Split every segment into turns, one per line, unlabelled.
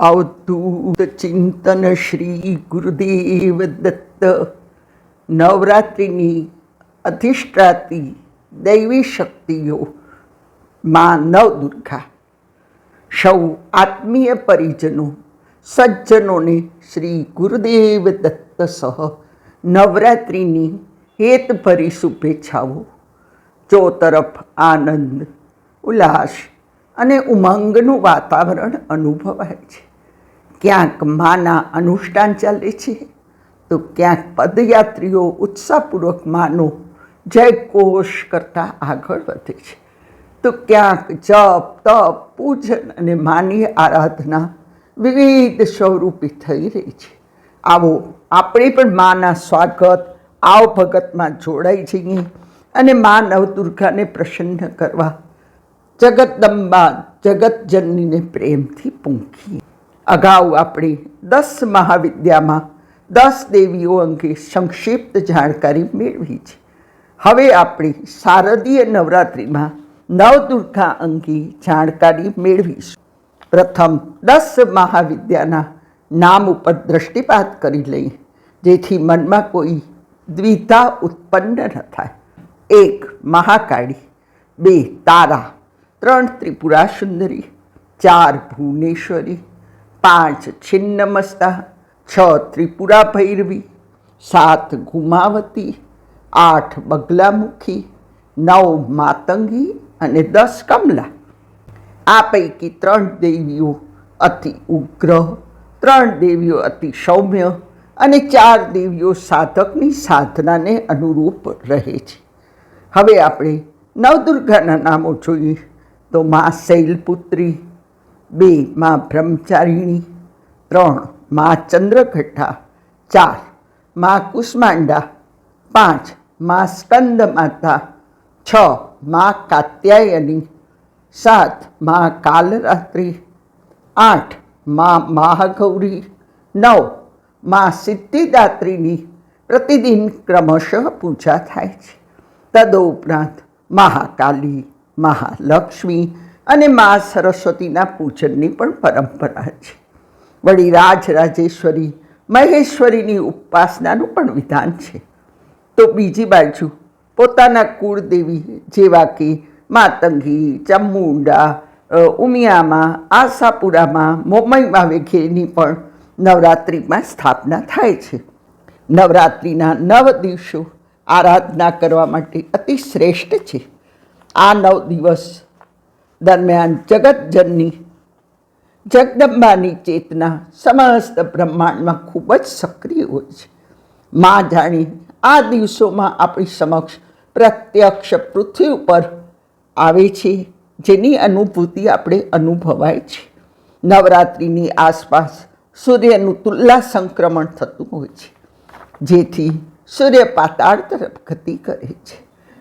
अवधूत चिंतन श्री गुरुदेव दत्त नवरात्रिनी अधिष्ठाती दैवी शक्तिओ માં નવદુર્ગા સૌ આત્મીય પરિજનો સજ્જનોને શ્રી ગુરુદેવ દત્ત સહ નવરાત્રિની હેતભરી શુભેચ્છાઓ. ચો તરફ આનંદ, ઉલ્લાસ અને ઉમંગનું વાતાવરણ અનુભવાય છે. ક્યાંક માના અનુષ્ઠાન ચાલે છે તો ક્યાંક પદયાત્રીઓ ઉત્સાહપૂર્વક માનો જયઘોષ કરતા આગળ વધે છે, તો ક્યાંક જપ, તપ, પૂજન અને માની આરાધના વિવિધ સ્વરૂપે થઈ રહી છે. આવો આપણે પણ માના સ્વાગત, આવ ભગતમાં જોડાઈ જઈએ અને મા નવદુર્ગાને પ્રસન્ન કરવા જગદંબા જગતજનનીને પ્રેમથી પૂંખીએ. અગાઉ આપણે 10 મહાવિદ્યામાં 10 દેવીઓ અંગે સંક્ષિપ્ત જાણકારી મેળવી છે. હવે આપણે શારદીય નવરાત્રિમાં નવદુર્ગા અંગે જાણકારી મેળવીશું. પ્રથમ 10 મહાવિદ્યાના નામ ઉપર દૃષ્ટિપાત કરી લઈએ, જેથી મનમાં કોઈ દ્વિધા ઉત્પન્ન ન થાય. 1 મહાકાળી, 2 તારા, 3 ત્રિપુરા સુંદરી, 4 ભુવનેશ્વરી, 5 છિન્નમસ્તા, 6 ત્રિપુરા ભૈરવી, 7 ગુમાવતી, 8 બગલામુખી, 9 માતંગી અને 10 કમલા. આ પૈકી 3 દેવીઓ અતિ ઉગ્ર, 3 દેવીઓ અતિ સૌમ્ય અને 4 દેવીઓ સાધકની સાધનાને અનુરૂપ રહે છે. હવે આપણે નવદુર્ગાના નામો જોઈએ તો મા શૈલપુત્રી, 2 મા બ્રહ્મચારિણી, 3 મા ચંદ્રઘટા, 4 મા કુષ્માંડા, 5 મા સ્કંદ માતા, 6 મા કાત્યાયની, 7 મા કાલરાત્રિ, 8 મા મહાગૌરી, 9 મા સિદ્ધિદાત્રીની પ્રતિદિન ક્રમશઃ પૂજા થાય છે. તદુપરાંત મહાકાલી, મહાલક્ષ્મી અને મા સરસ્વતીના પૂજનની પણ પરંપરા છે. વળી રાજરાજેશ્વરી, મહેશ્વરીની ઉપાસનાનું પણ વિધાન છે. તો બીજી બાજુ પોતાના કુળદેવી જેવા કે માતંગી, ચામુંડા, ઉમિયામાં, આશાપુરામાં, મોમઈમાં વગેરેની પણ નવરાત્રિમાં સ્થાપના થાય છે. નવરાત્રિના 9 દિવસો આરાધના કરવા માટે અતિ શ્રેષ્ઠ છે. આ 9 દિવસ દરમિયાન જગતજનની જગદંબાની ચેતના સમસ્ત બ્રહ્માંડમાં ખૂબ જ સક્રિય હોય છે. મા જાણી આ દિવસોમાં આપણી સમક્ષ પ્રત્યક્ષ પૃથ્વી ઉપર આવે છે, જેની અનુભૂતિ આપણે અનુભવાય છે. નવરાત્રિની આસપાસ સૂર્યનું તુલ્લા સંક્રમણ થતું હોય છે, જેથી સૂર્ય પાતાળ તરફ ગતિ કરે છે.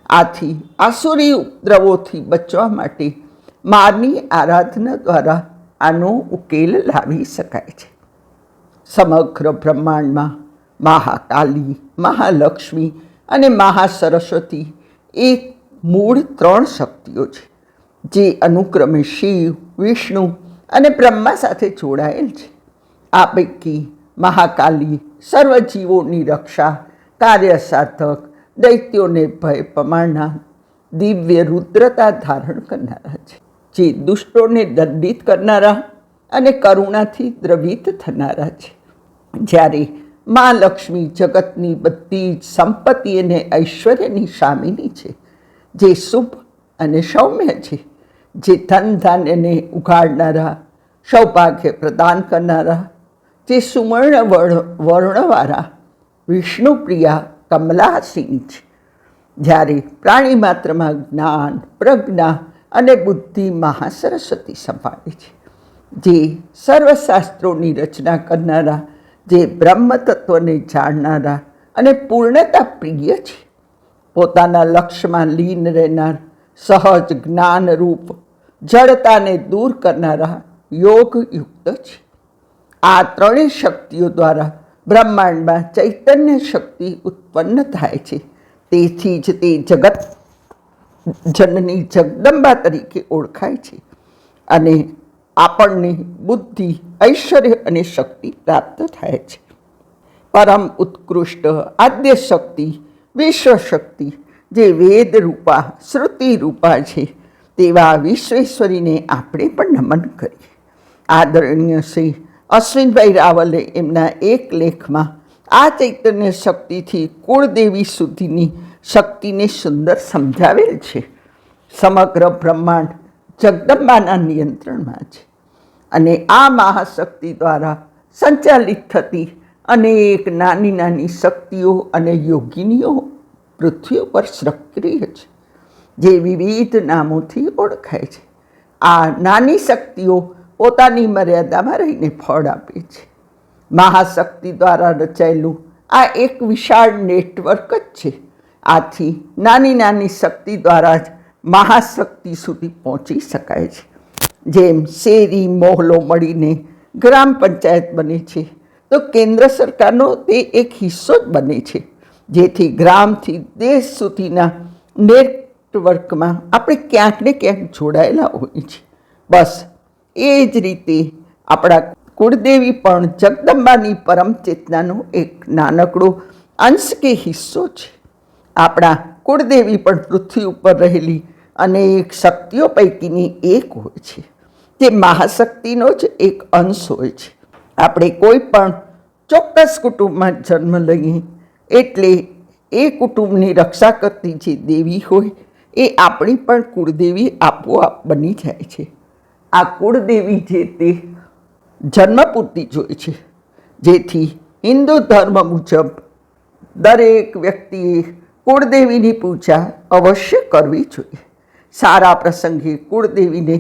આથી આસુરી ઉપદ્રવોથી બચવા માટે માની આરાધના દ્વારા આનો ઉકેલ લાવી શકાય છે. સમગ્ર બ્રહ્માંડમાં મહાકાલી, મહાલક્ષ્મી અને મહાસરસ્વતી એ મૂળ 3 શક્તિઓ છે, જે અનુક્રમે શિવ, વિષ્ણુ અને બ્રહ્મા સાથે જોડાયેલ છે. આ પૈકી મહાકાલી સર્વજીવોની રક્ષા, કાર્ય સાધક, દૈત્યોને ભય પમાડનાર, દિવ્ય રુદ્રતા ધારણ કરનારા છે, જે દુષ્ટોને દંડિત કરનારા અને કરુણાથી દ્રવિત થનારા છે. જ્યારે મા લક્ષ્મી જગતની બધી જ સંપત્તિ અને ઐશ્વર્યની સ્વામિની છે, જે શુભ અને સૌમ્ય છે, જે ધન ધાન્યને ઉઘાડનારા, સૌભાગ્ય પ્રદાન કરનારા, જે સુવર્ણ વર્ણવાળા વિષ્ણુપ્રિયા કમલાસીની છે. જ્યારે પ્રાણી માત્રમાં જ્ઞાન, પ્રજ્ઞા અને બુદ્ધિ મહાસરસ્વતી સંભાળે છે, જે સર્વશાસ્ત્રોની રચના કરનારા, જે બ્રહ્મ તત્વને જાણનારા અને પૂર્ણતા પ્રિય છે. પોતાના લક્ષ્યમાં લીન રહેનાર, સહજ જ્ઞાનરૂપ જડતાને દૂર કરનારા યોગયુક્ત છે. આ 3 શક્તિઓ દ્વારા બ્રહ્માંડમાં ચૈતન્ય શક્તિ ઉત્પન્ન થાય છે. તેથી જ તે જગત જનની જગદંબા તરીકે ઓળખાય છે. અને આપણને બુદ્ધિ, ઐશ્વર્ય અને શક્તિ પ્રાપ્ત થાય છે. પરમ ઉત્કૃષ્ટ આદ્ય શક્તિ, વિશ્વ શક્તિ, જે વેદ રૂપા, શ્રુતિ રૂપા છે, તેવા વિશ્વેશ્વરીને આપણે પણ નમન કરીએ. આદરણીય શ્રી અશ્વિનભાઈ રાવલે એમના એક લેખમાં આ ચૈતન્ય શક્તિથી કુળદેવી સુધીની શક્તિને સુંદર સમજાવેલ છે. સમગ્ર બ્રહ્માંડ જગદંબાના નિયંત્રણમાં છે અને આ મહાશક્તિ દ્વારા સંચાલિત થતી અનેક નાની નાની શક્તિઓ અને યોગિનીઓ પૃથ્વી ઉપર સક્રિય છે, જે વિવિધ નામોથી ઓળખાય છે. આ નાની શક્તિઓ પોતાની મર્યાદામાં રહીને ફળ આપે છે. મહાશક્તિ દ્વારા રચાયેલું આ એક વિશાળ નેટવર્ક જ છે. આથી નાની નાની શક્તિ દ્વારા જ મહાશક્તિ સુધી પહોંચી શકાય છે. જેમ શેરી મોહલ્લો મળીને ગ્રામ પંચાયત બને છે, તો કેન્દ્ર સરકારનો તે એક હિસ્સો જ બને છે, જેથી ગ્રામથી દેશ સુધીના નેટવર્કમાં આપણે ક્યાંક ને ક્યાંક જોડાયેલા હોઈએ છીએ. બસ એ જ રીતે આપણા કુળદેવી પણ જગદંબાની પરમ ચેતનાનો એક નાનકડો અંશ કે હિસ્સો છે. આપણા કુળદેવી પણ પૃથ્વી ઉપર રહેલી અનેક શક્તિઓ પૈકીની એક હોય છે, જે મહાશક્તિનો જ એક અંશ હોય છે. આપણે કોઈ પણ ચોક્કસ કુટુંબમાં જન્મ લઈએ એટલે એ કુટુંબની રક્ષા કરતી જે દેવી હોય એ આપણી પણ કુળદેવી આપોઆપ બની જાય છે. આ કુળદેવી જે તે જન્મ પૂરતી જ હોય છે, જેથી હિન્દુ ધર્મ મુજબ દરેક વ્યક્તિએ કુળદેવીની પૂજા અવશ્ય કરવી જોઈએ. સારા પ્રસંગે કુળદેવીને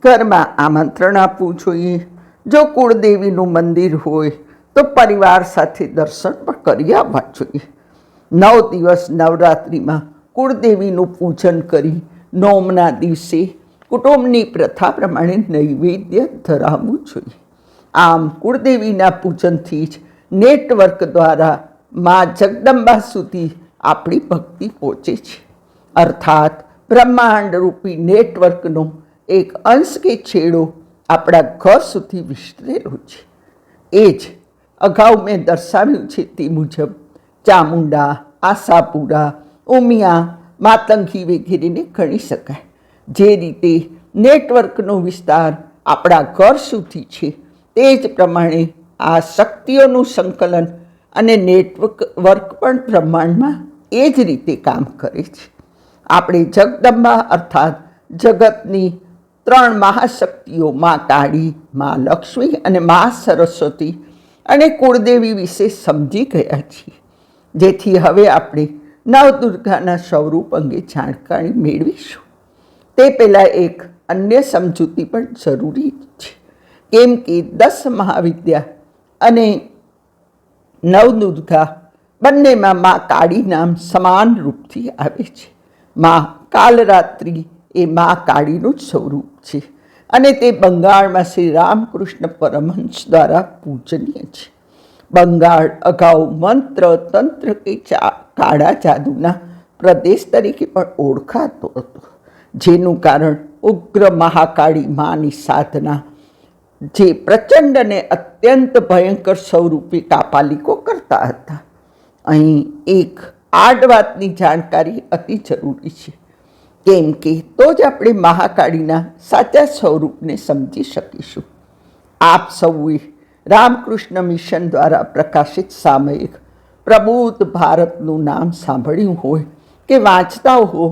ઘરમાં આમંત્રણ આપવું જોઈએ. જો કુળદેવીનું મંદિર હોય તો પરિવાર સાથે દર્શન પણ કરી આવવા જોઈએ. 9 દિવસ નવરાત્રિમાં કુળદેવીનું પૂજન કરી નોમના દિવસે કુટુંબની પ્રથા પ્રમાણે નૈવેદ્ય ધરાવવું જોઈએ. આમ કુળદેવીના પૂજનથી જ નેટવર્ક દ્વારા મા જગદંબા સુધી આપણી ભક્તિ પહોંચે છે. અર્થાત બ્રહ્માંડ રૂપી નેટવર્કનો એક અંશ કે છેડો આપણા ઘર સુધી વિસ્તરેલો છે. એ જ અગાઉ મેં દર્શાવ્યું છે તે મુજબ ચામુંડા, આશાપુરા, ઉમિયા, માતંગી વગેરેને ગણી શકાય. જે રીતે નેટવર્કનો વિસ્તાર આપણા ઘર સુધી છે, તે જ પ્રમાણે આ શક્તિઓનું સંકલન અને નેટવર્ક પણ બ્રહ્માંડમાં એ જ રીતે કામ કરે છે. આપણે જગદંબા અર્થાત જગતની 3 મહાશક્તિઓ મા કાળી, મા લક્ષ્મી અને મા સરસ્વતી અને કુળદેવી વિશે સમજી ગયા છીએ. જેથી હવે આપણે નવદુર્ગાના સ્વરૂપ અંગે જાણકારી મેળવીશું. તે પહેલાં એક અન્ય સમજૂતી પણ જરૂરી છે, કેમ કે 10 મહાવિદ્યા અને નવદુર્ગા બંનેમાં મા કાળી નામ સમાન રૂપથી આવે છે. મા કાલરાત્રિ એ મા કાળીનું જ સ્વરૂપ છે અને તે બંગાળમાં શ્રી રામકૃષ્ણ પરમહંસ દ્વારા પૂજનીય છે. બંગાળ અગાઉ મંત્ર, તંત્ર કે કાળા જાદુના પ્રદેશ તરીકે પણ ઓળખાતો હતો, જેનું કારણ ઉગ્ર મહાકાળી માની સાધના, જે પ્રચંડ અને અત્યંત ભયંકર સ્વરૂપે કાપાલિકો કરતા હતા. અહીં એક આડ વાતની જાણકારી અતિ જરૂરી છે, કેમ કે તો જ આપણે મહાકાળીના સાચા સ્વરૂપને સમજી શકીશું. આપ સૌએ રામકૃષ્ણ મિશન દ્વારા પ્રકાશિત સામયિક પ્રબુદ્ધ ભારતનું નામ સાંભળ્યું હોય કે વાંચતા હો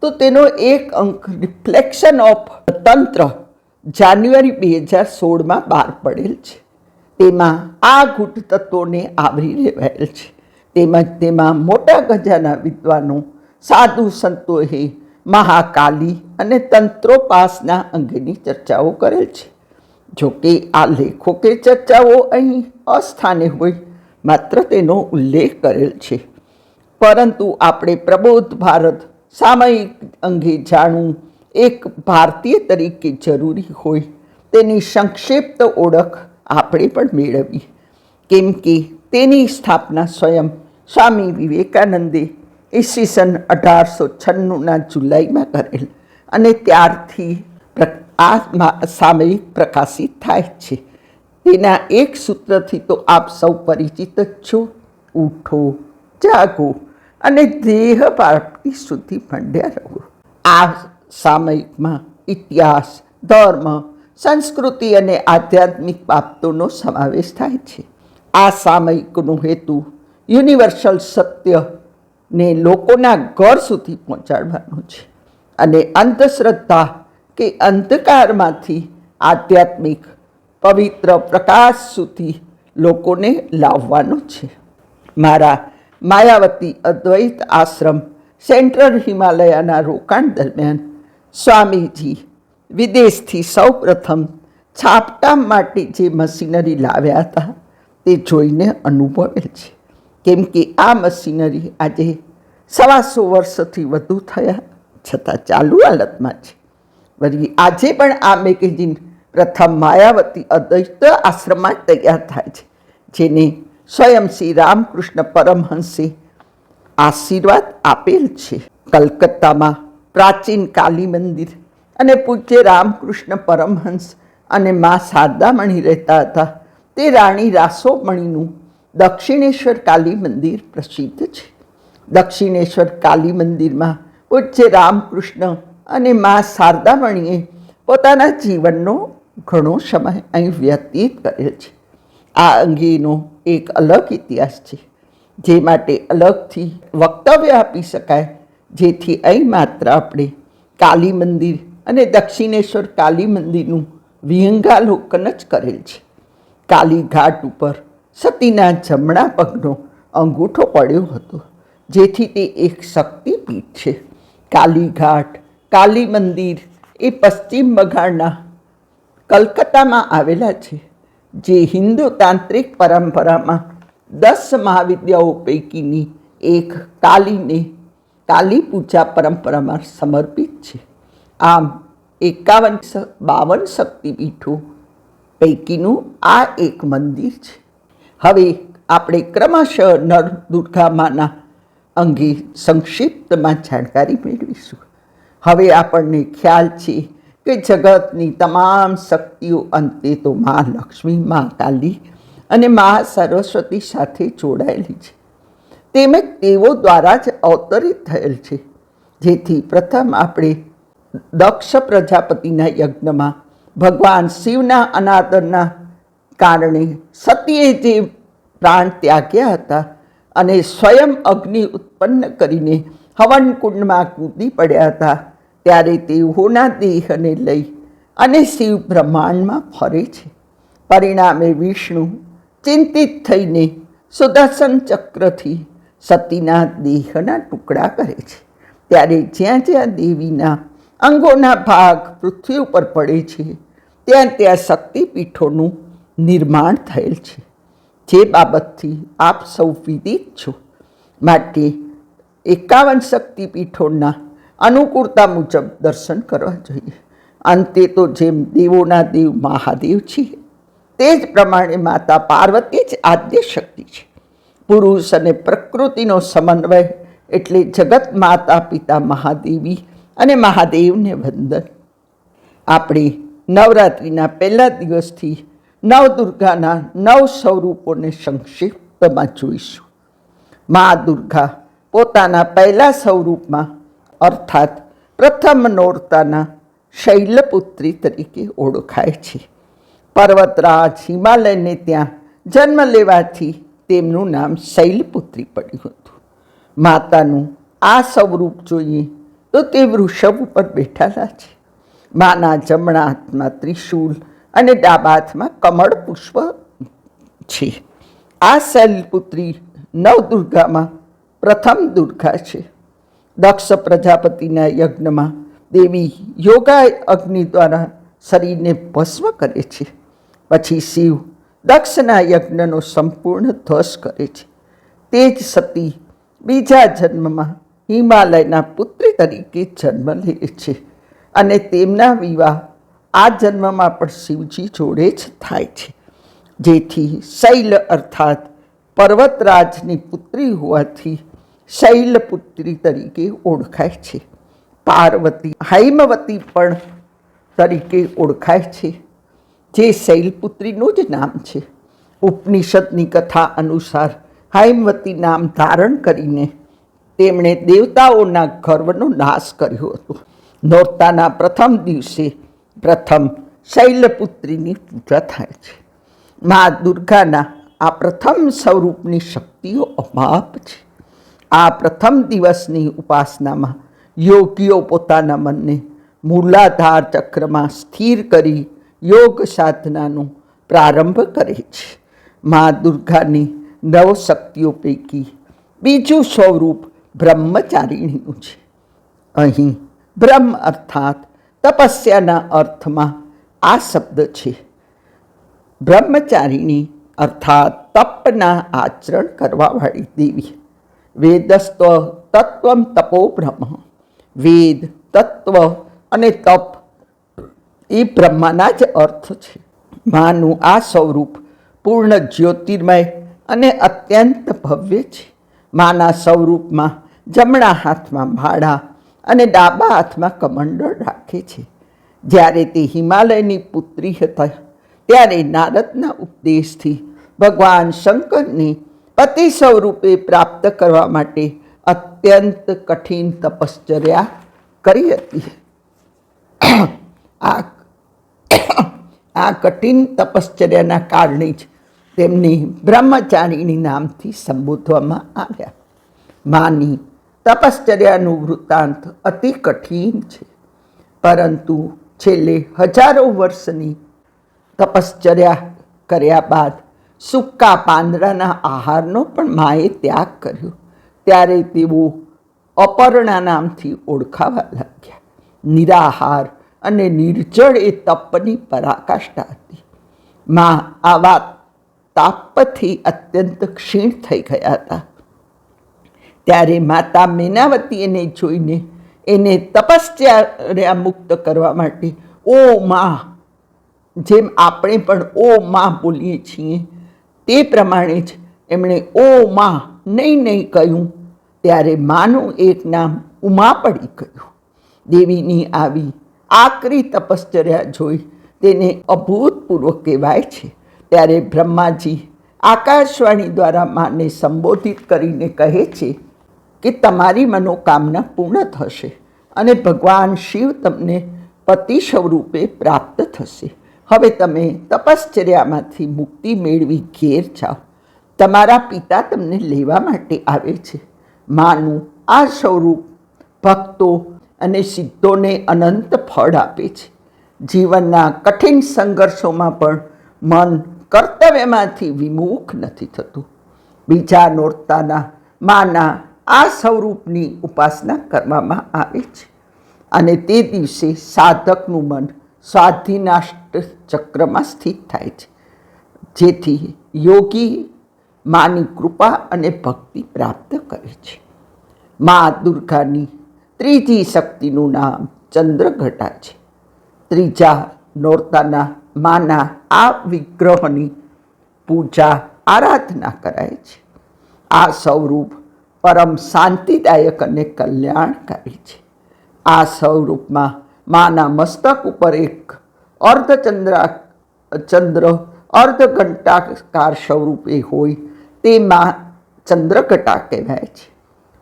તો તેનો એક અંક રિફ્લેક્શન ઓફ તંત્ર જાન્યુઆરી 2016માં બહાર પડેલ છે. તેમાં આ ગૂઢ તત્વોને આવરી લેવાયેલ છે. તેમજ તેમાં મોટા ગજાના વિદ્વાનો, સાધુ સંતોએ મહાકાલી અને તંત્રોપાસના અંગેની ચર્ચાઓ કરેલ છે. જોકે આ લેખો કે ચર્ચાઓ અહીં અસ્થાને હોય, માત્ર તેનો ઉલ્લેખ કરેલ છે. પરંતુ આપણે પ્રબોધ ભારત સામયિક અંગે જાણવું એક ભારતીય તરીકે જરૂરી હોય, તેની સંક્ષિપ્ત ઓળખ આપણે પણ મેળવી, કેમ કે તેની સ્થાપના સ્વયં સ્વામી વિવેકાનંદે ઈસવીસન 1896ના જુલાઈમાં કરેલ અને ત્યારથી સામયિક પ્રકાશિત થાય છે. તેના એક સૂત્રથી તો આપ સૌ પરિચિત જ છો: ઉઠો, જાગો અને દેહ પ્રાપ્તિ સુધી મંડ્યા રહો. આ સામયિકમાં ઇતિહાસ, ધર્મ, સંસ્કૃતિ અને આધ્યાત્મિક બાબતોનો સમાવેશ થાય છે. આ સામયિકનો હેતુ યુનિવર્સલ સત્યને લોકોના ઘર સુધી પહોંચાડવાનો છે અને અંધશ્રદ્ધા કે અંધકારમાંથી આધ્યાત્મિક પવિત્ર પ્રકાશ સુધી લોકોને લાવવાનો છે. મારા માયાવતી અદ્વૈત આશ્રમ સેન્ટ્રલ હિમાલયાના રોકાણ દરમિયાન સ્વામીજી વિદેશથી સૌ પ્રથમ છાપકામ માટે જે મશીનરી લાવ્યા હતા તે જોઈને અનુભવેલ છે. કેમ કે આ મશીનરી આજે 125 વર્ષથી વધુ થયા છતાં ચાલુ હાલતમાં છે. વળી આજે પણ આ મેગેઝિન પ્રથમ માયાવતી અદ્વૈત આશ્રમમાં તૈયાર થાય છે, જેને સ્વયં શ્રી રામકૃષ્ણ પરમહંસે આશીર્વાદ આપેલ છે. કલકત્તામાં પ્રાચીન કાલી મંદિર અને પૂજ્ય રામકૃષ્ણ પરમહંસ અને મા શારદામણી રહેતા હતા. તે રાણી રાસોમણીનું દક્ષિણેશ્વર કાલી મંદિર પ્રસિદ્ધ છે. દક્ષિણેશ્વર કાલી મંદિરમાં પૂજ્ય રામકૃષ્ણ અને મા શારદામણીએ પોતાના જીવનનો ઘણો સમય અહીં વ્યતીત કરેલ છે. આ અંગેનો એક અલગ ઇતિહાસ છે, જે માટે અલગથી વક્તવ્ય આપી શકાય, જેથી અહીં માત્ર આપણે કાલી મંદિર અને દક્ષિણેશ્વર કાલી મંદિરનું વિહંગાલોકન જ કરેલ છે. કાલી ઘાટ ઉપર સતીના જમણા પગનો અંગૂઠો પડ્યો હતો, જેથી તે એક શક્તિપીઠ છે. કાલી ઘાટ, કાલી મંદિર એ પશ્ચિમ બંગાળના કલકત્તામાં આવેલા છે, જે હિન્દુ તાંત્રિક પરંપરામાં 10 મહાવિદ્યાઓ પૈકીની એક કાલી પૂજા પરંપરામાં સમર્પિત છે. આમ 52 શક્તિપીઠો પૈકીનું આ એક મંદિર છે. હવે આપણે ક્રમશઃ નળ દુર્ગામાના અંગે સંક્ષિપ્તમાં જાણકારી મેળવીશું. હવે આપણને ખ્યાલ છે કે જગતની તમામ શક્તિઓ અંતે તો મા લક્ષ્મી, મા કાલી અને મા સરસ્વતી સાથે જોડાયેલી છે. તેમજ તેઓ દ્વારા જ અવતરિત થયેલ છે. જેથી પ્રથમ આપણે દક્ષ પ્રજાપતિના યજ્ઞમાં ભગવાન શિવના અનાદરના કારણે સતીએ જે પ્રાણ ત્યાગ્યા હતા અને સ્વયં અગ્નિ ઉત્પન્ન કરીને હવનકુંડમાં કૂદી પડ્યા હતા, ત્યારે તેઓના દેહને લઈ અને શિવ બ્રહ્માંડમાં ફરે છે. પરિણામે વિષ્ણુ ચિંતિત થઈને સુદર્શન ચક્રથી સતીના દેહના ટુકડા કરે છે. ત્યારે જ્યાં જ્યાં દેવીના અંગોના ભાગ પૃથ્વી ઉપર પડે છે, ત્યાં ત્યાં શક્તિપીઠોનું નિર્માણ થયેલ છે, જે બાબતથી આપ સૌ વિદિત છો. માટે 51 શક્તિપીઠોના અનુકૂળતા મુજબ દર્શન કરવા જોઈએ. અંતે તો જેમ દેવોના દેવ મહાદેવ છે, તે જ પ્રમાણે માતા પાર્વતી જ આદ્ય શક્તિ છે. પુરુષ અને પ્રકૃતિનો સમન્વય એટલે જગત માતા પિતા મહાદેવી અને મહાદેવને વંદન. આપણે નવરાત્રિના પહેલા દિવસથી નવદુર્ગાના 9 સ્વરૂપોને સંક્ષિપ્તમાં જોઈશું. મા દુર્ગા પોતાના પહેલા સ્વરૂપમાં અર્થાત પ્રથમ નોરતાના શૈલપુત્રી તરીકે ઓળખાય છે. પર્વતરાજ હિમાલયને ત્યાં જન્મ લેવાથી તેમનું નામ શૈલપુત્રી પડ્યું હતું. માતાનું આ સ્વરૂપ જોઈએ તો તે વૃષભ ઉપર બેઠેલા છે. માના જમણા હાથમાં ત્રિશૂલ અને ડાબા હાથમાં કમળ પુષ્પ છે. આ શૈલપુત્રી નવદુર્ગામાં પ્રથમ દુર્ગા છે. દક્ષ પ્રજાપતિના યજ્ઞમાં દેવી યોગા અગ્નિ દ્વારા શરીરને ભસ્મ કરે છે. પછી શિવ દક્ષના યજ્ઞનો સંપૂર્ણ ધ્વંસ કરે છે. તે જ સતી બીજા જન્મમાં હિમાલયના પુત્રી તરીકે જન્મ લે છે અને તેમના વિવાહ આ જન્મમાં પણ શિવજી જોડે જ થાય છે. જેથી શૈલ અર્થાત પર્વતરાજની પુત્રી હોવાથી શૈલપુત્રી તરીકે ઓળખાય છે. પાર્વતી હૈમવતી પણ તરીકે ઓળખાય છે, જે શૈલપુત્રીનું જ નામ છે. ઉપનિષદની કથા અનુસાર હૈમવતી નામ ધારણ કરીને તેમણે દેવતાઓના ગર્વનો નાશ કર્યો હતો. નોરતાના પ્રથમ દિવસે પ્રથમ શૈલપુત્રીની પૂજા થાય છે. મા દુર્ગાના આ પ્રથમ સ્વરૂપની શક્તિઓ અમાપ છે. આ પ્રથમ દિવસની ઉપાસનામાં યોગીઓ પોતાના મનને મૂલાધાર ચક્રમાં સ્થિર કરી યોગ સાધનાનો પ્રારંભ કરે છે. મા દુર્ગાની નવ શક્તિઓ પૈકી બીજું સ્વરૂપ બ્રહ્મચારિણીનું છે. અહીં બ્રહ્મ અર્થાત તપસ્યાના અર્થમાં આ શબ્દ છે. બ્રહ્મચારિણી અર્થાત તપના આચરણ કરવાવાળી દેવી. વેદસ્ત્વ તત્વમ તપો બ્રહ્મ. વેદ, તત્વ અને તપ એ બ્રહ્માના જ અર્થ છે. માનું આ સ્વરૂપ પૂર્ણ જ્યોતિર્મય અને અત્યંત ભવ્ય છે. માના સ્વરૂપમાં જમણા હાથમાં માળા અને ડાબા હાથમાં કમંડળ રાખે છે. જ્યારે તે હિમાલયની પુત્રી હતા ત્યારે નારદના ઉપદેશથી ભગવાન શંકરની પતિ સ્વરૂપે પ્રાપ્ત કરવા માટે અત્યંત કઠિન તપશ્ચર્યા કરી હતી. આ કઠિન તપશ્ચર્યાના કારણે જ તેમને બ્રહ્મચારિણી નામથી સંબોધવામાં આવ્યા. માની તપશ્ચર્યાનું વૃત્તાંત અતિ કઠિન છે, પરંતુ છેલ્લે હજારો વર્ષની તપશ્ચર્યા કર્યા બાદ સૂકા પાંદડાના આહારનો પણ માએ ત્યાગ કર્યો. ત્યારે તેઓ અપર્ણા નામથી ઓળખાવા લાગ્યા. નિરાહાર અને નિર્જળ એ તપની પરાકાષ્ઠા હતી. મા આવા તાપથી અત્યંત ક્ષીણ થઈ ગયા હતા. ત્યારે માતા મેનાવતી એને જોઈને એને તપશ્ચર્યા મુક્ત કરવા માટે ઓ મા, જેમ આપણે પણ ઓ મા બોલીએ છીએ તે પ્રમાણે જ એમણે ઓ મા નહીં નહીં કહ્યું. ત્યારે માનું એક નામ ઉમા પડી ગયું. દેવીની આવી આકરી તપશ્ચર્યા જોઈ તેને અભૂતપૂર્વ કહેવાય છે. ત્યારે બ્રહ્માજી આકાશવાણી દ્વારા માને સંબોધિત કરીને કહે છે કે તમારી મનોકામના પૂર્ણ થશે અને ભગવાન શિવ તમને પતિ સ્વરૂપે પ્રાપ્ત થશે. હવે તમે તપશ્ચર્યામાંથી મુક્તિ મેળવી ઘેર જાઓ. તમારા પિતા તમને લેવા માટે આવે છે. માનું આ સ્વરૂપ ભક્તો અને સિદ્ધોને અનંત ફળ આપે છે. જીવનના કઠિન સંઘર્ષોમાં પણ મન કર્તવ્યમાંથી વિમુખ નથી થતું. બીજા નોરતાના માના આ સ્વરૂપની ઉપાસના કરવામાં આવે છે અને તે દિવસે સાધકનું મન સ્વાધીનાષ્ટ ચક્રમાં સ્થિત થાય છે, જેથી યોગી માની કૃપા અને ભક્તિ પ્રાપ્ત કરે છે. મા દુર્ગાની ત્રીજી શક્તિનું નામ ચંદ્રઘટા છે. ત્રીજા નોરતાના માના આ વિગ્રહની પૂજા આરાધના કરાય છે. આ સ્વરૂપ પરમ શાંતિદાયક અને કલ્યાણકારી છે. આ સ્વરૂપમાં માના મસ્તક ઉપર એક ચંદ્ર અર્ધઘંટાકાર સ્વરૂપે હોય તે મા ચંદ્રઘટા કહેવાય છે.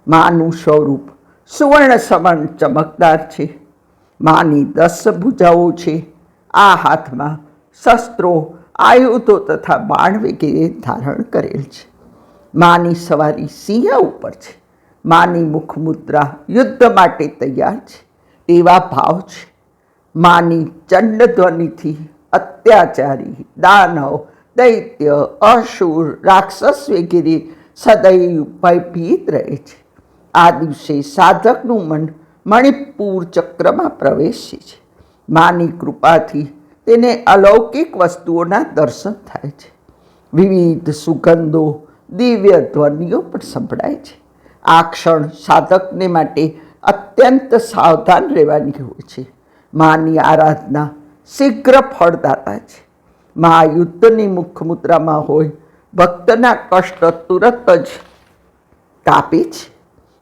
માનું સ્વરૂપ સુવર્ણ સમાન ચમકદાર છે. માની 10 ભુજાઓ છે. આ હાથમાં શસ્ત્રો, આયુધો તથા બાણ વગેરે ધારણ કરેલ છે. માની સવારી સિંહ ઉપર છે. માની મુખમુદ્રા યુદ્ધ માટે તૈયાર છે તેવા ભાવ છે. માની ચંડધ્વનિથી અત્યાચારી, દાનવ, દૈત્ય, અસુર, રાક્ષસ વગેરે સદૈવ ભયભીત રહે છે. આ દિવસે સાધકનું મન મણિપુર ચક્રમાં પ્રવેશે છે. માની કૃપાથી તેને અલૌકિક વસ્તુઓના દર્શન થાય છે. વિવિધ સુગંધો, દિવ્ય ધ્વનિઓ પણ સંભળાય છે. આ ક્ષણ સાધકને માટે અત્યંત સાવધાન રહેવાની હોય છે. માની આરાધના શીઘ્ર ફળદાતા છે. મા યુદ્ધની મુખમુદ્રામાં હોય ભક્તના કષ્ટ તુરત જ કાપે છે.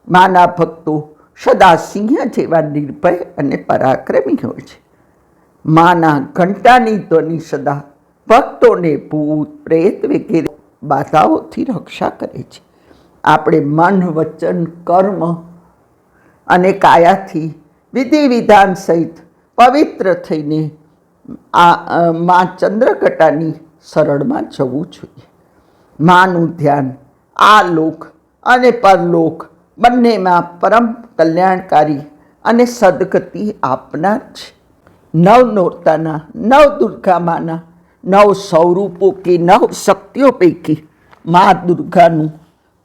માના ભક્તો સદા સિંહ જેવા નિર્ભય અને પરાક્રમી હોય છે. માના ઘંટાની ધ્વનિ સદા ભક્તોને ભૂત પ્રેત વગેરે બાધાઓથી રક્ષા કરે છે. આપણે મન વચન કર્મ અને કાયાથી વિધિ વિધાન સહિત પવિત્ર થઈને આ માં ચંદ્રઘટાની શરણમાં જવું જોઈએ. માનું ધ્યાન આ લોક અને પરલોક બંનેમાં પરમ કલ્યાણકારી અને સદગતિ આપનાર છે. નવ નોરતાના નવ દુર્ગામાના નવ સ્વરૂપો કે નવ શક્તિઓ પૈકી મા દુર્ગાનું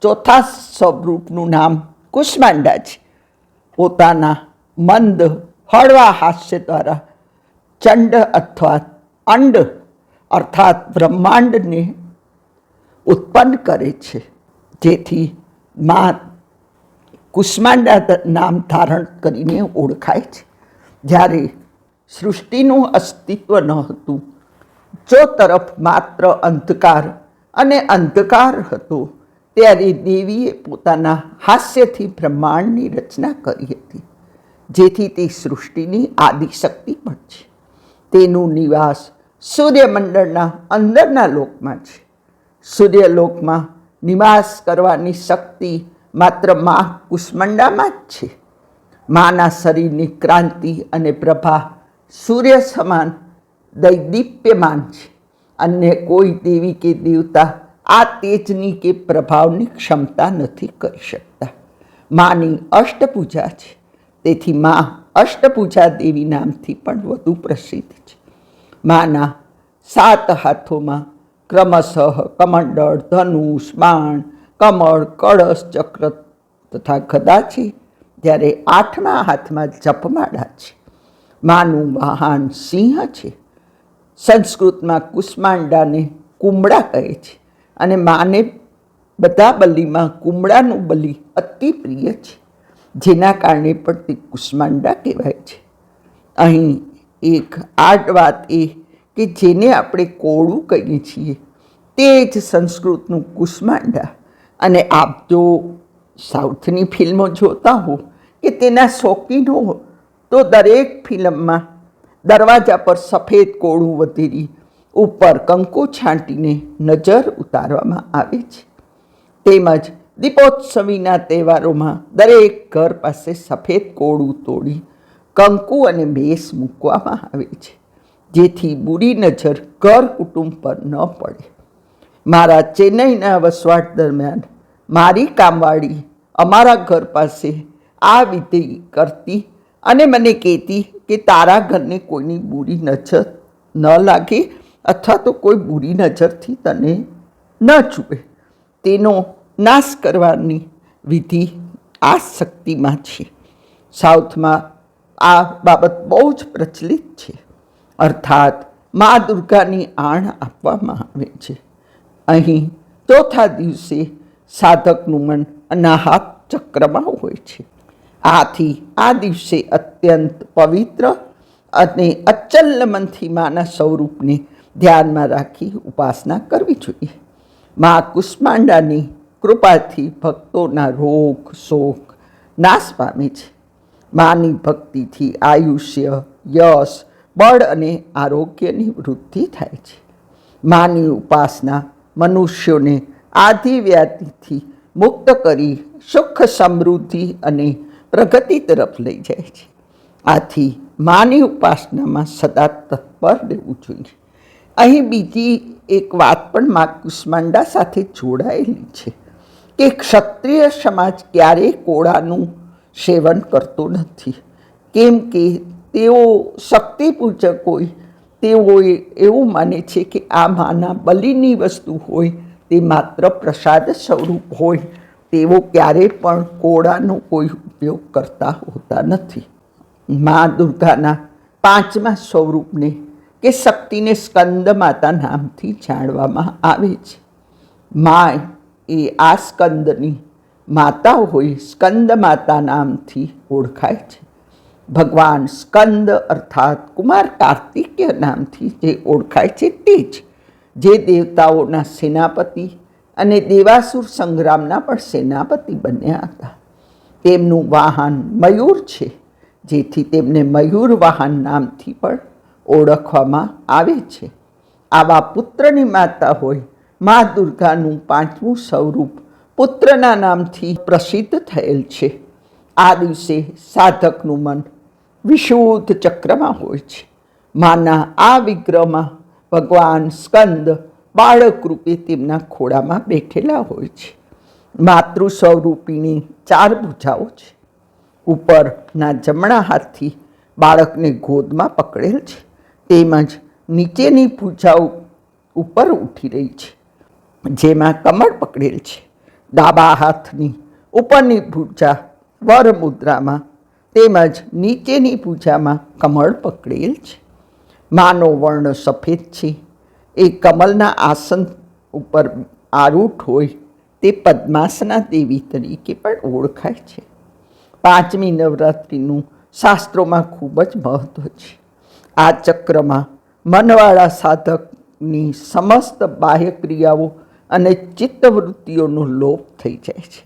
ચોથા સ્વરૂપનું નામ કુષ્માંડા છે. પોતાના મંદ હળવા હાસ્ય દ્વારા ચંડ અથવા અંડ અર્થાત બ્રહ્માંડને ઉત્પન્ન કરે છે, જેથી મા કુષ્માંડા નામ ધારણ કરીને ઓળખાય છે. જ્યારે સૃષ્ટિનું અસ્તિત્વ ન હતું, જો તરફ માત્ર અંધકાર અને અંધકાર હતો, ત્યારે દેવીએ પોતાના હાસ્યથી બ્રહ્માંડની રચના કરી હતી, જેથી તે સૃષ્ટિની આદિશક્તિ પણ છે. તેનું નિવાસ સૂર્યમંડળના અંદરના લોકમાં છે. સૂર્યલોકમાં નિવાસ કરવાની શક્તિ માત્ર મા કુષ્માંડામાં જ છે. માના શરીરની ક્રાંતિ અને પ્રભા સૂર્ય સમાન દૈદીપ્યમાન છે. અન્ય કોઈ દેવી કે દેવતા આ તેજની કે પ્રભાવની ક્ષમતા નથી કરી શકતા. માની અષ્ટપૂજા છે, તેથી મા અષ્ટપૂજા દેવી નામથી પણ વધુ પ્રસિદ્ધ છે. માના 7 હાથોમાં ક્રમશઃ કમંડળ, ધનુષ, બાણ, કમળ, કળશ, ચક્ર તથા ગદા છે, જ્યારે 8મા હાથમાં જપમાળા છે. માનું વાહન સિંહ છે. સંસ્કૃતમાં કુષ્માંડાને કુંબળા કહે છે અને માને બધા બલિમાં કુંબળાનું બલિ અતિ પ્રિય છે, જેના કારણે પણ તે કુષ્માંડા કહેવાય છે. અહીં એક આડ વાત એ કે જેને આપણે કોળું કહીએ છીએ તે જ સંસ્કૃતનું કુષ્માંડા. અને આપ જો સાઉથની ફિલ્મો જોતા હો કે તેના શોખીનો હો, તો દરેક ફિલ્મમાં દરવાજા પર સફેદ કોળું વધેરી ઉપર કંકુ છાંટીને નજર ઉતારવામાં આવે છે. તેમજ દીપોત્સવીના તહેવારોમાં દરેક ઘર પાસે સફેદ કોળું તોડી કંકુ અને મેસ મૂકવામાં આવે છે, જેથી બુરી નજર ઘર કુટુંબ પર ન પડે. મારા ચેન્નઈના વસવાટ દરમિયાન મારી કામવાળી અમારા ઘર પાસે આ વિધિ કરતી અને મને કહેતી કે તારા ઘરને કોઈની બુરી નજર ન લાગે અથવા તો કોઈ બુરી નજરથી તને ન જુએ. તેનો નાશ કરવાની વિધિ આ શક્તિમાં છે. સાઉથમાં આ બાબત બહુ જ પ્રચલિત છે. અર્થાત મા દુર્ગાની આણ આપવામાં આવે છે. અહીં ચોથા દિવસે સાધકનું મન અનાહત ચક્રમાં હોય છે. આથી આ દિવસે અત્યંત પવિત્ર અને અચલ મનથી માના સ્વરૂપને ધ્યાનમાં રાખી ઉપાસના કરવી જોઈએ. મા કુષ્માંડાની કૃપાથી ભક્તોના રોગ શોક નાશ પામે છે. માની ભક્તિથી આયુષ્ય, યશ, બળ અને આરોગ્યની વૃદ્ધિ થાય છે. માની ઉપાસના મનુષ્યોને આધિ વ્યાધિથી મુક્ત કરી સુખ સમૃદ્ધિ અને પ્રગતિ તરફ લઈ જાય છે. આથી માની ઉપાસનામાં સદા તત્પર રહેવું જોઈએ. અહીં બીજી એક વાત પણ મા કુષ્માંડા સાથે જોડાયેલી છે કે ક્ષત્રિય સમાજ ક્યારેય કોળાનું સેવન કરતો નથી, કેમ કે તેઓ શક્તિ પૂજક હોય. તેઓએ એવું માને છે કે આ માના બલિની વસ્તુ હોય, તે માત્ર પ્રસાદ સ્વરૂપ હોય. તેઓ ક્યારેય પણ કોળાનો કોઈ ઉપયોગ કરતા હોતા નથી. મા દુર્ગાના 5મા સ્વરૂપને કે શક્તિને સ્કંદ માતા નામથી જાણવામાં આવે છે. મા એ આ સ્કંદની માતા હોય સ્કંદ માતા નામથી ઓળખાય છે. ભગવાન સ્કંદ અર્થાત કુમાર કાર્તિકેય નામથી જે ઓળખાય છે તે જ, જે દેવતાઓના સેનાપતિ અને દેવાસુર સંગ્રામના પણ સેનાપતિ બન્યા હતા. તેમનું વાહન મયુર છે, જેથી તેમને મયુર વાહન નામથી પણ ઓળખવામાં આવે છે. આવા પુત્રની માતા હોય મા દુર્ગાનું પાંચમું સ્વરૂપ પુત્રના નામથી પ્રસિદ્ધ થયેલ છે. આ દિવસે સાધકનું મન વિશુદ્ધ ચક્રમાં હોય છે. માના આ વિગ્રહમાં ભગવાન સ્કંદ બાળક રૂપે તેમના ખોળામાં બેઠેલા હોય છે. માતૃ સ્વરૂપીની 4 ભુજાઓ છે. ઉપરના જમણા હાથથી બાળકને ગોદમાં પકડેલ છે, તેમજ નીચેની ભુજાઓ ઉપર ઉઠી રહી છે, જેમાં કમળ પકડેલ છે. ડાબા હાથની ઉપરની ભુજા વર મુદ્રામાં તેમજ નીચેની ભુજામાં કમળ પકડેલ છે. માનો વર્ણ સફેદ છે. એ કમલના આસન ઉપર આરૂઢ હોય તે પદ્માસના દેવી તરીકે પણ ઓળખાય છે. 5મી નવરાત્રિનું શાસ્ત્રોમાં ખૂબ જ મહત્વ છે. આ ચક્રમાં મનવાળા સાધકની સમસ્ત બાહ્ય ક્રિયાઓ અને ચિત્તવૃત્તિઓનો લોપ થઈ જાય છે.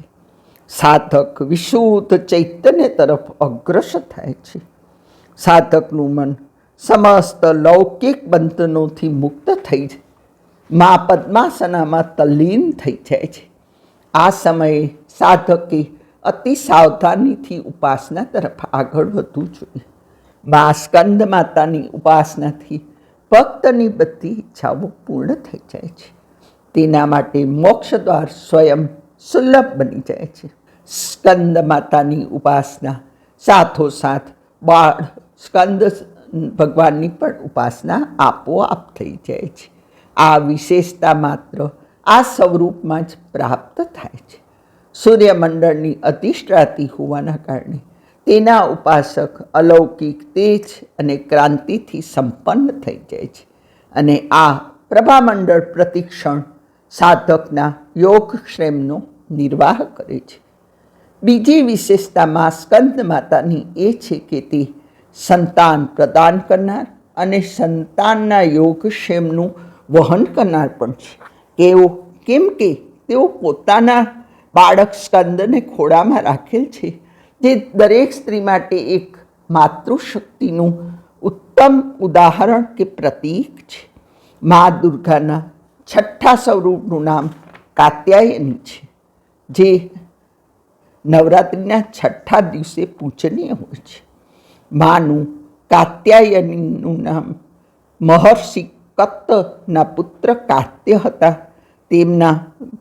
સાધક વિશુદ્ધ ચૈતન્ય તરફ અગ્રસર થાય છે. સાધકનું મન સમસ્ત લૌકિક બંધનોથી મુક્ત થઈ મા પદ્માસનામાં તલ્લીન થઈ જાય છે. આ સમયે સાધકે અતિ સાવધાનીથી ઉપાસના તરફ આગળ વધવું જોઈએ. મા સ્કંદ માતાની ઉપાસનાથી ભક્તની બધી ઈચ્છાઓ પૂર્ણ થઈ જાય છે. તેના માટે મોક્ષ દ્વાર સ્વયં સુલભ બની જાય છે. સ્કંદ માતાની ઉપાસના સાથોસાથ બાળ સ્કંદ ભગવાનની પણ ઉપાસના આપોઆપ થઈ જાય છે. આ વિશેષતા માત્ર આ સ્વરૂપમાં જ પ્રાપ્ત થાય છે. સૂર્યમંડળની અધિષ્ઠાતી હોવાના કારણે તેના ઉપાસક અલૌકિક તેજ અને ક્રાંતિથી સંપન્ન થઈ જાય છે અને આ પ્રભામંડળ પ્રતિક્ષણ સાધકના યોગક્ષેમનો નિર્વાહ કરે છે. બીજી વિશેષતા મા સ્કંદ માતાની એ છે કે તે સંતાન પ્રદાન કરનાર અને સંતાનના યોગક્ષેમનું વહન કરનાર પણ છે. કેમ કે તેઓ પોતાના બાળક સ્કંદને ખોળામાં રાખેલ છે, જે દરેક સ્ત્રી માટે એક માતૃશક્તિનું ઉત્તમ ઉદાહરણ કે પ્રતીક છે. મા દુર્ગાના 6ઠ્ઠા સ્વરૂપનું નામ કાત્યાયની છે, જે નવરાત્રિના 6ઠ્ઠા દિવસે પૂજનીય હોય છે. માનું કાત્યાયનીનું નામ મહર્ષિ કત્તના પુત્ર કાત્ય હતા. તેમના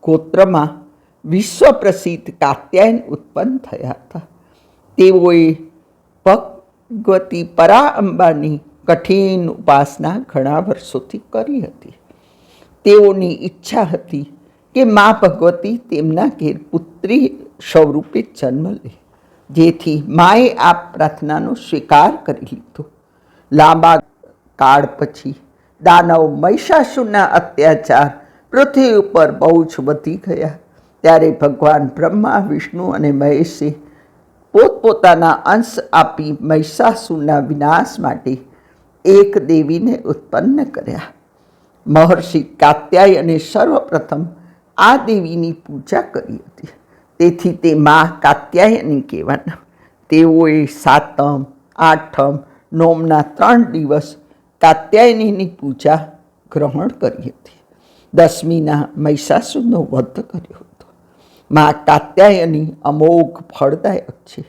ગોત્રમાં વિશ્વ પ્રસિદ્ધ કાત્યાયન ઉત્પન્ન થયા હતા. તેઓએ ભગવતી પરા અંબાની કઠિન ઉપાસના ઘણા વર્ષોથી કરી હતી. તેઓની ઈચ્છા હતી કે મા ભગવતી તેમના ઘેર પુત્રી સ્વરૂપે જન્મ લે, જેથી માએ આ પ્રાર્થનાનો સ્વીકાર કરી લીધો. લાંબા કાળ પછી દાનવ મહિષાસુરના અત્યાચાર પૃથ્વી ઉપર બહુ જ વધી ગયા. ત્યારે ભગવાન બ્રહ્મા, વિષ્ણુ અને મહેશે પોતપોતાના અંશ આપી મહિષાસુરના વિનાશ માટે એક દેવીને ઉત્પન્ન કર્યા. મહર્ષિ કાત્યાયને સર્વપ્રથમ આ દેવીની પૂજા કરી હતી, તેથી તે મા કાત્યાયની કહેવાના. તેઓએ 7મ, 8મ, 9મના 3 દિવસ કાત્યાયનીની પૂજા ગ્રહણ કરી હતી. 10મીના મહિષાસુરનો વધ કર્યો હતો. મા કાત્યાયની અમોઘ ફળદાયક છે.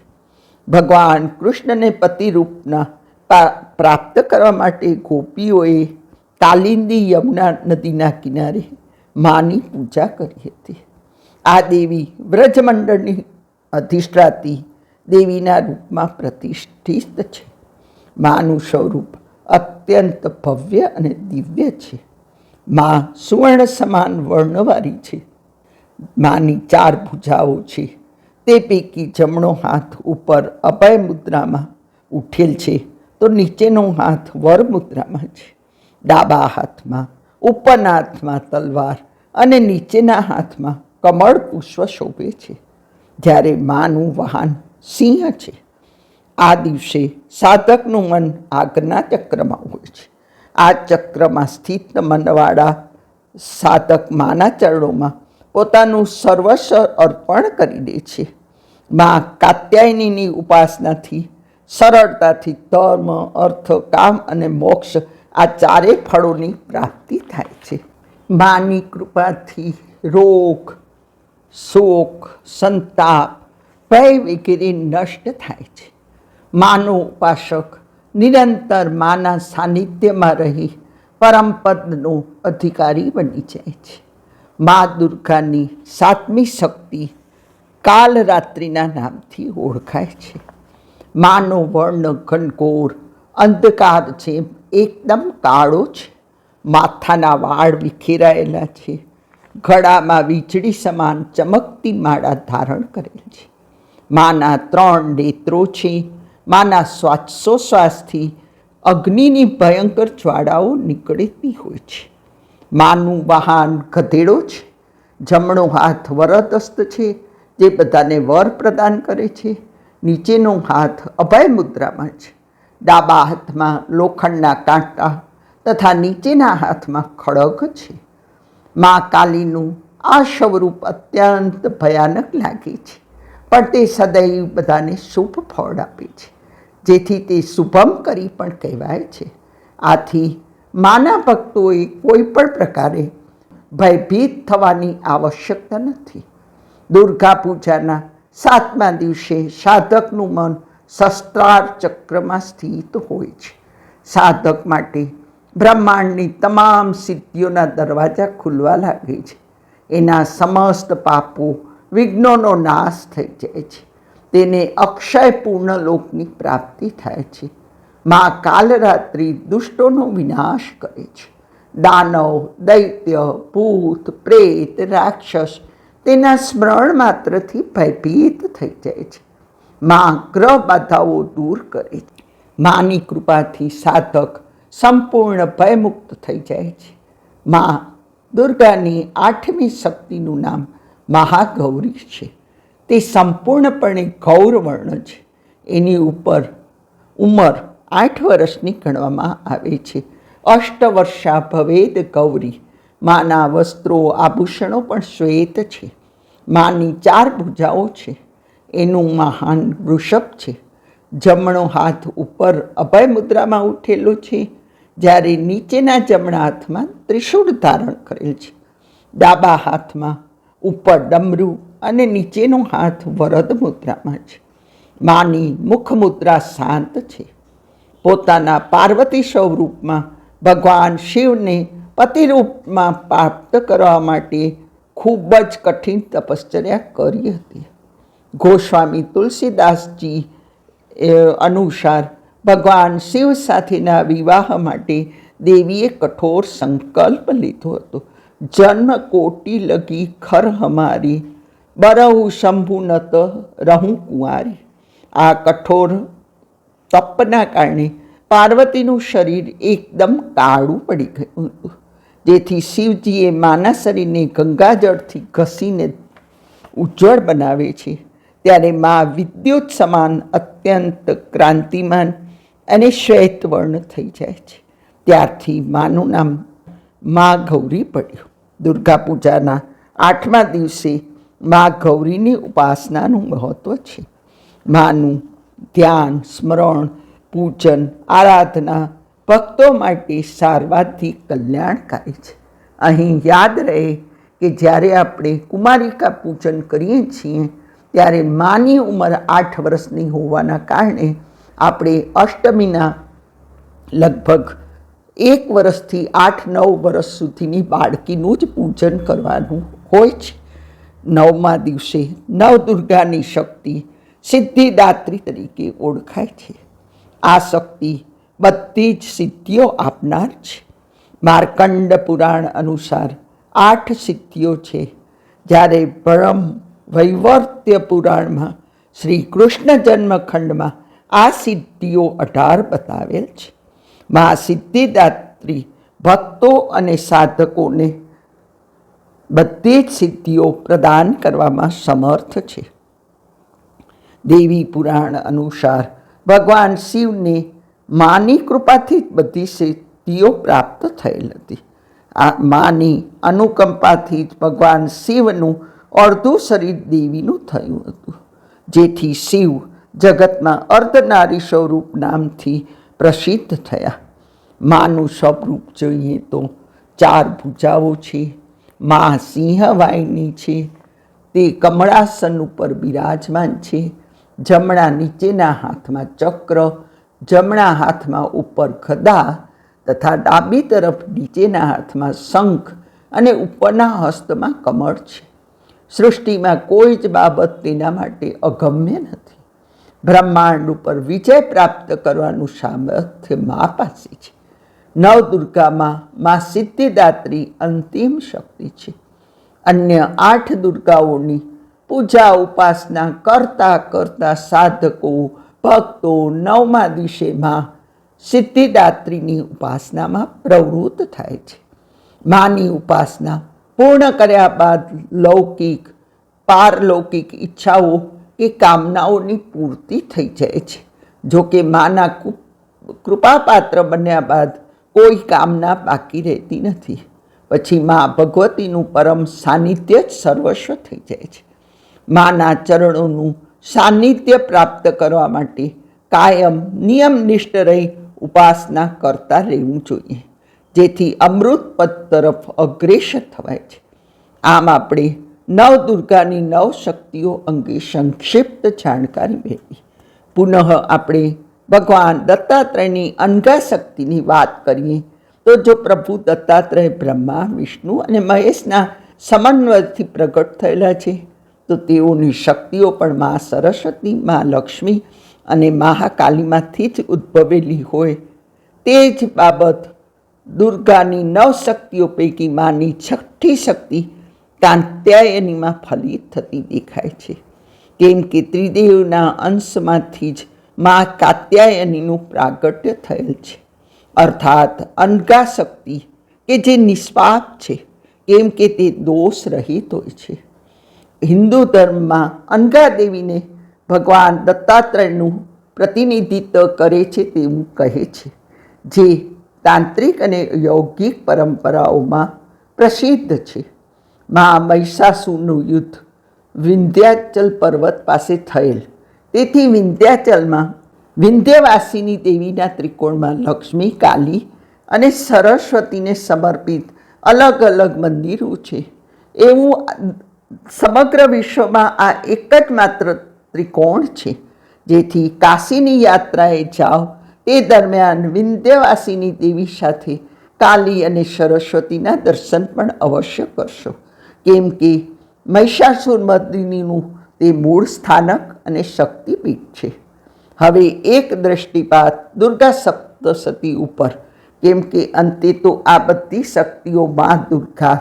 ભગવાન કૃષ્ણને પતિરૂપના પ્રાપ્ત કરવા માટે ગોપીઓએ કાલિંદી યમુના નદીના કિનારે માની પૂજા કરી હતી. આ દેવી વ્રજમંડળની અધિષ્ઠાતી દેવીના રૂપમાં પ્રતિષ્ઠિત છે. માનું સ્વરૂપ અત્યંત ભવ્ય અને દિવ્ય છે. મા સુવર્ણ સમાન વર્ણવાળી છે. માની 4 ભુજાઓ છે. તે પૈકી જમણો હાથ ઉપર અભય મુદ્રામાં ઉઠેલ છે, તો નીચેનો હાથ વર મુદ્રામાં છે. ડાબા હાથમાં, ઉપરના હાથમાં તલવાર અને નીચેના હાથમાં કમળ પુષ્પ શોભે છે. જ્યારે માનું વાહન સિંહ છે. આ દિવસે સાધકનું મન આજ્ઞા ચક્રમાં હોય છે. આ ચક્રમાં સ્થિત મનવાળા સાધક માના ચરણોમાં પોતાનું સર્વસ્વ અર્પણ કરી દે છે. મા કાત્યાયનીની ઉપાસનાથી સરળતાથી ધર્મ, અર્થ, કામ અને મોક્ષ આ ચારેય ફળોની પ્રાપ્તિ થાય છે. માની કૃપાથી રોગ, શોક, સંતાપ, ભય વગેરે નષ્ટ થાય છે. માનો ઉપાસક નિરંતર માના સાનિધ્યમાં રહી પરમપદનો અધિકારી બની જાય છે. મા દુર્ગાની સાતમી શક્તિ કાલરાત્રિના નામથી ઓળખાય છે. માનો વર્ણ ઘનઘોર અંધકાર છે, એકદમ કાળો છે. માથાના વાળ વિખેરાયેલા છે. ગળામાં વીજળી સમાન ચમકતી માળા ધારણ કરેલ છે. માના 3 નેત્રો છે. માના શ્વાસોશ્વાસથી અગ્નિની ભયંકર જ્વાળાઓ નીકળતી હોય છે. માનું વાહન ગધેડો છે. જમણો હાથ વરદસ્ત છે, જે બધાને વર પ્રદાન કરે છે. નીચેનો હાથ અભય મુદ્રામાં છે. ડાબા હાથમાં લોખંડના કાંટા તથા નીચેના હાથમાં ખડગ છે. મા કાલીનું આ સ્વરૂપ અત્યંત ભયાનક લાગે છે, પણ તે સદૈવ બધાને શુભ ફળ આપે છે, જેથી તે શુભમ કરી પણ કહેવાય છે. આથી માના ભક્તોએ કોઈ પણ પ્રકારે ભયભીત થવાની આવશ્યકતા નથી. દુર્ગા પૂજાના 7મા દિવસે સાધકનું મન શસ્ત્રાર ચક્રમાં સ્થિત હોય છે. સાધક માટે બ્રહ્માંડની તમામ સિદ્ધિઓના દરવાજા ખુલવા લાગે છે. એના સમસ્ત પાપો, વિઘ્નોનો નાશ થઈ જાય છે. તેને અક્ષય પૂર્ણ લોકની પ્રાપ્તિ થાય છે. મા કાલરાત્રિ દુષ્ટોનો વિનાશ કરે છે. દાનવ, દૈત્ય, ભૂત, પ્રેત, રાક્ષસ તેના સ્મરણ માત્રથી ભયભીત થઈ જાય છે. મા ગ્રહ બાધાઓ દૂર કરે છે. માની કૃપાથી સાધક સંપૂર્ણ ભયમુક્ત થઈ જાય છે. મા દુર્ગાની 8મી શક્તિનું નામ મહાગૌરી છે. તે સંપૂર્ણપણે ગૌરવર્ણ છે. એની ઉંમર 8 વર્ષની ગણવામાં આવે છે. અષ્ટવર્ષા ભવેદ ગૌરી. માના વસ્ત્રો, આભૂષણો પણ શ્વેત છે. માની 4 ભુજાઓ છે. એનું મહાન વૃષભ છે. જમણો હાથ ઉપર અભય મુદ્રામાં ઉઠેલો છે, જ્યારે નીચેના જમણા હાથમાં ત્રિશૂળ ધારણ કરેલ છે. ડાબા હાથમાં ઉપર ડમરું અને નીચેનો હાથ વરદ મુદ્રામાં છે. માની મુખ મુદ્રા શાંત છે. પોતાના પાર્વતી સ્વરૂપમાં ભગવાન શિવને પતિરૂપમાં પ્રાપ્ત કરવા માટે ખૂબ જ કઠિન તપશ્ચર્યા કરી હતી. ગોસ્વામી તુલસીદાસજી અનુસાર ભગવાન શિવ સાથેના વિવાહ માટે દેવીએ કઠોર સંકલ્પ લીધો હતો. જન્મ કોટી લગી ખર હમારી, બરહુ શંભુ નત રહું કુંવારી. આ કઠોર તપના કારણે પાર્વતીનું શરીર એકદમ કાળું પડી ગયું હતું, જેથી શિવજીએ માના શરીરને ગંગાજળથી ઘસીને ઉજ્જવળ બનાવે છે. ત્યારે મા વિદ્યુત સમાન અત્યંત ક્રાંતિમાન અને શ્વેતવર્ણ થઈ જાય છે. ત્યારથી માનું નામ મા ગૌરી પડ્યું. દુર્ગા પૂજાના 8મા દિવસે મા ગૌરીની ઉપાસનાનું મહત્ત્વ છે. માનું ધ્યાન, સ્મરણ, પૂજન, આરાધના ભક્તો માટે સર્વાધિક કલ્યાણકારી છે. અહીં યાદ રહે કે જ્યારે આપણે કુમારિકા પૂજન કરીએ છીએ ત્યારે માની ઉંમર 8 વર્ષની હોવાના કારણે આપણે અષ્ટમીના લગભગ 1 વર્ષથી 8-9 વર્ષ સુધીની બાળકીનું જ પૂજન કરવાનું હોય છે. 9મા દિવસે નવદુર્ગાની શક્તિ સિદ્ધિદાત્રી તરીકે ઓળખાય છે. આ શક્તિ બધી જ સિદ્ધિઓ આપનાર છે. માર્કંડ પુરાણ અનુસાર 8 સિદ્ધિઓ છે, જ્યારે બ્રહ્મ વૈવર્ત્ય પુરાણમાં શ્રી કૃષ્ણ જન્મખંડમાં આ સિદ્ધિઓ 18 બતાવેલ છે. મા સિદ્ધિદાત્રી ભક્તો અને સાધકોને બધી જ સિદ્ધિઓ પ્રદાન કરવામાં સમર્થ છે. દેવી પુરાણ અનુસાર ભગવાન શિવને માની કૃપાથી જ બધી સિદ્ધિઓ પ્રાપ્ત થયેલ હતી. આ માની અનુકંપાથી જ ભગવાન શિવનું અડધું શરીર દેવીનું થયું હતું, જેથી શિવ જગતમાં અર્ધનારી સ્વરૂપ નામથી પ્રસિદ્ધ થયા. માનું સ્વરૂપ જોઈએ તો 4 ભુજાઓ છે. મા સિંહવાહિની છે. તે કમળાસન ઉપર બિરાજમાન છે. જમણા નીચેના હાથમાં ચક્ર, જમણા હાથમાં ઉપર ગદા તથા ડાબી તરફ નીચેના હાથમાં શંખ અને ઉપરના હસ્તમાં કમળ છે. સૃષ્ટિમાં કોઈ જ બાબત તેના માટે અગમ્ય નથી. બ્રહ્માંડ ઉપર વિજય પ્રાપ્ત કરવાનું સામર્થ્ય મા પાસે છે. નવદુર્ગામાં મા સિદ્ધિદાત્રી અંતિમ શક્તિ છે. અન્ય 8 દુર્ગાઓની પૂજા ઉપાસના કરતા કરતા સાધકો ભક્તો 9મા દિવસે મા સિદ્ધિદાત્રીની ઉપાસનામાં પ્રવૃત્ત થાય છે. માની ઉપાસના પૂર્ણ કર્યા બાદ લૌકિક પારલૌકિક ઈચ્છાઓ કે કામનાઓની પૂર્તિ થઈ જાય છે. જો કે માના કૃપાપાત્ર બન્યા બાદ કોઈ કામના બાકી રહેતી નથી. પછી મા ભગવતીનું પરમ સાનિધ્ય જ સર્વસ્વ થઈ જાય છે. માના ચરણોનું સાનિધ્ય પ્રાપ્ત કરવા માટે કાયમ નિયમનિષ્ઠ રહી ઉપાસના કરતા રહેવું જોઈએ, જેથી અમૃત પદ તરફ અગ્રેસર થવાય છે. આમ આપણે નવદુર્ગાની 9 શક્તિઓ અંગે સંક્ષિપ્ત જાણકારી મેળવી. પુનઃ આપણે ભગવાન દત્તાત્રેયની અનઘા શક્તિની વાત કરીએ તો જો પ્રભુ દત્તાત્રેય બ્રહ્મા, વિષ્ણુ અને મહેશના સમન્વયથી પ્રગટ થયેલા છે, તો તેઓની શક્તિઓ પણ મા સરસ્વતી, મા લક્ષ્મી અને મહાકાલીમાંથી જ ઉદ્ભવેલી હોય. તે જ બાબત દુર્ગાની 9 શક્તિઓ પૈકી માની 6ઠી શક્તિ કાત્યાયનીમાં ફલિત થતી દેખાય છે. કેમ કે ત્રિદેવના અંશમાંથી જ મા કાત્યાયનીનું પ્રાગટ્ય થયેલ છે. અર્થાત અનઘા શક્તિ કે જે નિષ્પાપ છે, કેમ કે તે દોષ રહિત હોય છે. હિન્દુ ધર્મમાં અનઘા દેવીને ભગવાન દત્તાત્રેયનું પ્રતિનિધિત્વ કરે છે તેવું કહે છે, જે તાંત્રિક અને યૌગિક પરંપરાઓમાં પ્રસિદ્ધ છે. મા મહિષાસુરનું યુદ્ધ વિંધ્યાચલ પર્વત પાસે થયેલ. તેથી વિંધ્યાચલમાં વિંધ્યવાસિની દેવીના ત્રિકોણમાં લક્ષ્મી, કાલી અને સરસ્વતીને સમર્પિત અલગ અલગ મંદિરો છે. એવું સમગ્ર વિશ્વમાં આ એક જ માત્ર ત્રિકોણ છે. જેથી કાશીની યાત્રાએ જાઓ તે દરમિયાન વિંધ્યવાસિની દેવી સાથે કાલી અને સરસ્વતીના દર્શન પણ અવશ્ય કરશો. કેમ કે મહિષાસુર મર્દિનીનું તે મૂળ સ્થાનક અને શક્તિપીઠ છે. હવે એક દૃષ્ટિપાત દુર્ગા સપ્તશતી ઉપર, કેમ કે અંતે તો આ બધી શક્તિઓ મા દુર્ગા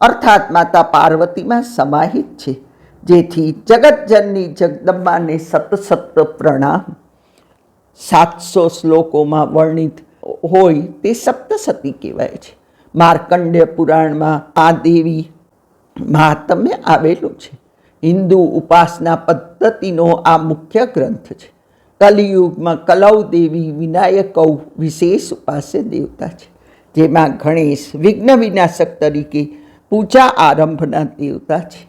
અર્થાત માતા પાર્વતીમાં સમાહિત છે. જેથી જગતજનની જગદંબાને સત પ્રણામ. 700 શ્લોકોમાં વર્ણિત હોય તે સપ્તશતી કહેવાય છે. માર્કંડ્ય પુરાણમાં આ દેવી મહાત્મ્ય આવેલું છે. હિન્દુ ઉપાસના પદ્ધતિનો આ મુખ્ય ગ્રંથ છે. કલિયુગમાં કલૌ દેવી વિનાયકૌ વિશેષ ઉપાસ્ય દેવતા છે, જેમાં ગણેશ વિઘ્ન વિનાશક તરીકે પૂજા આરંભના દેવતા છે.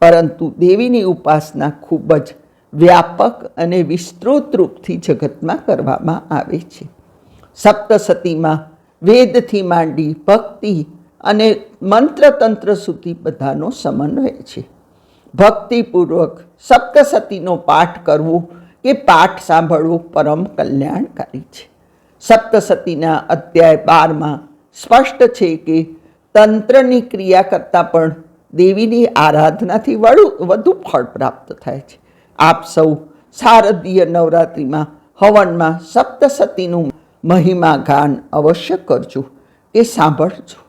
પરંતુ દેવીની ઉપાસના ખૂબ જ વ્યાપક અને વિસ્તૃત રૂપથી જગતમાં કરવામાં આવે છે. સપ્તશતીમાં વેદથી માંડી ભક્તિ અને મંત્રતંત્ર સુધી બધાનો સમન્વય છે. ભક્તિપૂર્વક સપ્તશતીનો પાઠ કરવો કે પાઠ સાંભળવો પરમ કલ્યાણકારી છે. સપ્તશતીના અધ્યાય 12માં સ્પષ્ટ છે કે તંત્રની ક્રિયા કરતાં પણ દેવીની આરાધનાથી વધુ ફળ પ્રાપ્ત થાય છે. આપ સૌ શારદીય નવરાત્રિમાં હવનમાં સપ્તશતીનું મહિમા ગાન અવશ્ય કરજો કે સાંભળજો.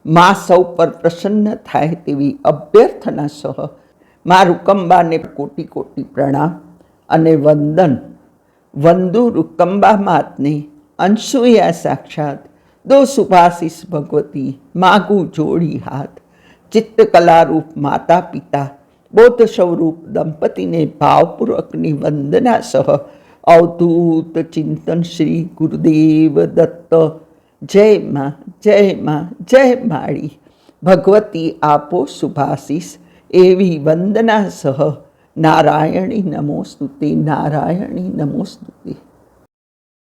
મા સૌ પર પ્રસન્ન થાય તેવી અભ્યર્થના સહ મા રૂકંબાને કોટી કોટી પ્રણામ અને વંદન. વંદુ રૂકંબા માતને અંશુયા સાક્ષાત, દો સુભાશિષ ભગવતી માગું જોડી હાથ. ચિત્તકલારૂપ માતા પિતા બોધ સ્વરૂપ દંપતીને ભાવપૂર્વકની વંદના સહ અવધૂત ચિંતન શ્રી ગુરુદેવ દત્ત. જય માં, જય માં, જય માળી. ભગવતી આપો સુભાશિષ એવી વંદના સહ નારાયણી નમોસ્તુતે, નારાયણી નમોસ્તુતે.